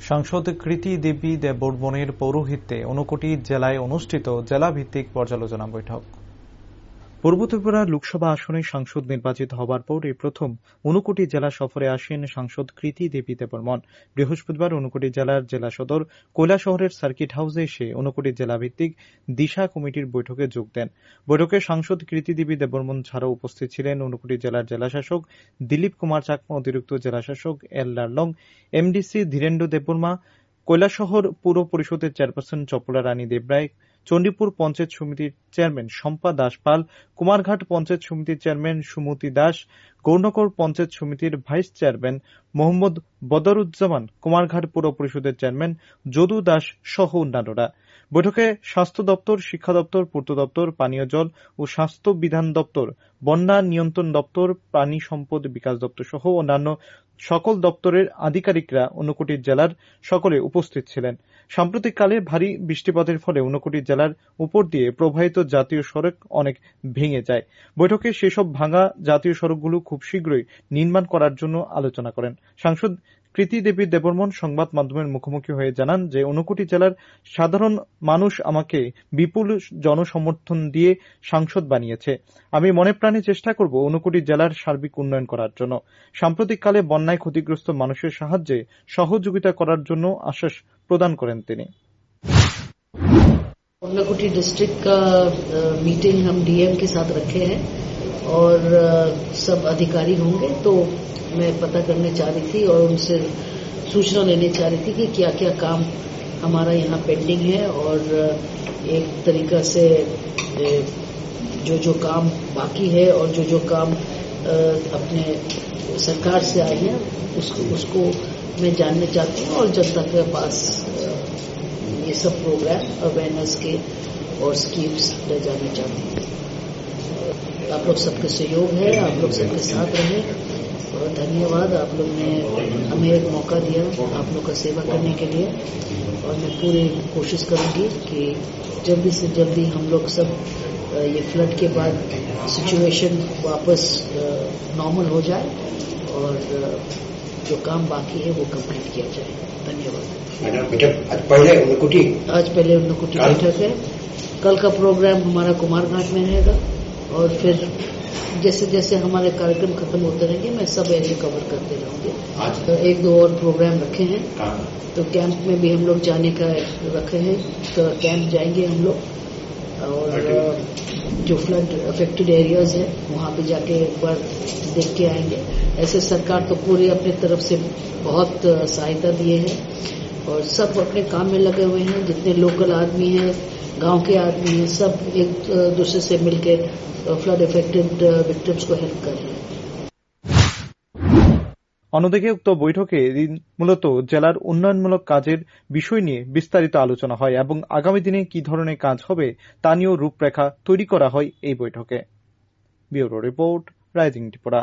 সাংসদ কৃতি দেবী দেববর্মনের পৌরোহিত্যে ঊনকোটি জেলায় অনুষ্ঠিত জেলাভিত্তিক পর্যালোচনা বৈঠক। পূর্ব ত্রিপুরা লোকসভা আসনে সাংসদ নির্বাচিত হবার পর এই প্রথম ঊনকোটি জেলা সফরে আসেন সাংসদ কৃতি দেবী দেববর্মন। বৃহস্পতিবার ঊনকোটি জেলার জেলা সদর কৈলাসহরের সার্কিট হাউসে এসে ঊনকোটি জেলাভিত্তিক দিশা কমিটির বৈঠকে যোগ দেন। বৈঠকে সাংসদ কৃতি দেবী দেববর্মন ছাড়াও উপস্থিত ছিলেন ঊনকোটি জেলার জেলাশাসক দিলীপ কুমার চাকমা, অতিরিক্ত জেলাশাসক এল লারলং, এমডিসি ধীরেন্দ্র দেববর্মা, কৈলাসহর পৌর পরিষদের চেয়ারপারসন চপলা রানী দেবরায়, চণ্ডীপুর পঞ্চায়েত সমিতির চেয়ারম্যান শম্পা দাস পাল, কুমারঘাট পঞ্চায়েত সমিতির চেয়ারম্যান সুমতি দাস, গৌরনগর পঞ্চায়েত সমিতির ভাইস চেয়ারম্যান মোহাম্মদ বদরুজ্জামান, কুমারঘাট পৌর পরিষদের চেয়ারম্যান যদু দাস সহ অন্যান্যরা। বৈঠকে স্বাস্থ্য দপ্তর, শিক্ষা দপ্তর, পূর্ত দপ্তর, পানীয় জল ও স্বাস্থ্য বিধান দপ্তর, বন্যা নিয়ন্ত্রণ দপ্তর, প্রাণী সম্পদ বিকাশ দপ্তর সহ অন্যান্য সকল দপ্তরের আধিকারিকরা ঊনকোটি জেলার সকলে উপস্থিত ছিলেন। সাম্প্রতিককালে ভারী বৃষ্টিপাতের ফলে ঊনকোটি জেলার উপর দিয়ে প্রবাহিত জাতীয় সড়ক অনেক ভেঙে যায়। বৈঠকে সেসব ভাঙা জাতীয় সড়কগুলো খুব শীঘ্রই নির্মাণ করার জন্য আলোচনা করেন। সাংসদ কৃতি দেবী দেববর্মন সংবাদ মাধ্যমের মুখোমুখি হয়ে জানান যে ঊনকোটি জেলার সাধারণ মানুষ আমাকে বিপুল জনসমর্থন দিয়ে সাংসদ বানিয়েছে। আমি মনে প্রাণে চেষ্টা করব ঊনকোটি জেলার সার্বিক উন্নয়ন করার জন্য। সাম্প্রতিককালে বন্যায় ক্ষতিগ্রস্ত মানুষের সাহায্যে সহযোগিতা করার জন্য আশ্বাস প্রদান করেন তিনি। ऊनकोटी डिस्ट्रिक्ट का मीटिंग हम डीएम के साथ रखे हैं और सब अधिकारी होंगे, तो मैं पता करने चाह रही थी और उनसे सूचना लेने चाह रही थी कि क्या क्या काम हमारा यहाँ पेंडिंग है और एक तरीका से जो काम बाकी है और जो काम अपने सरकार से आए हैं उसको मैं जानना चाहती हूँ और जनता के पास ये सब प्रोग्राम अवेयरनेस के और स्कीम्स ले जाने चाहती हूँ। आप लोग सबके सहयोग है, आप लोग सबके साथ रहे और धन्यवाद। आप लोग ने हमें एक मौका दिया आप लोग का सेवा करने के लिए और मैं पूरी कोशिश करूंगी कि जल्दी से जल्दी हम लोग सब ये फ्लड के बाद सिचुएशन वापस नॉर्मल हो जाए और जो काम बाकी है वो कंप्लीट किया जाए। धन्यवाद। आज पहले ऊनकोटी बैठक है। कल का प्रोग्राम हमारा कुमारघाट में रहेगा और फिर जैसे जैसे हमारे कार्यक्रम खत्म होते रहेंगे मैं सब एरिया कवर करते रहूंगी। तो एक दो और प्रोग्राम रखे हैं, तो कैंप में भी हम लोग जाने का रखे हैं, तो कैंप जाएंगे हम लोग और जो फ्लड अफेक्टेड एरियाज है वहां पे जाके एक बार देख के आएंगे। ऐसे सरकार तो पूरी अपनी तरफ से बहुत सहायता दिए है और सब अपने काम में लगे हुए हैं। जितने लोकल आदमी हैं, गांव के आदमी हैं, सब एक दूसरे से मिलकर फ्लड अफेक्टेड विक्टिम्स को हेल्प कर रहे हैं। অন্যদিকে উক্ত বৈঠকে মূলত জেলার উন্নয়নমূলক কাজের বিষয় নিয়ে বিস্তারিত আলোচনা হয় এবং আগামী দিনে কি ধরনের কাজ হবে তা নিয়েও রূপরেখা তৈরি করা হয় এই বৈঠকে। Bureau report, rising Tripura.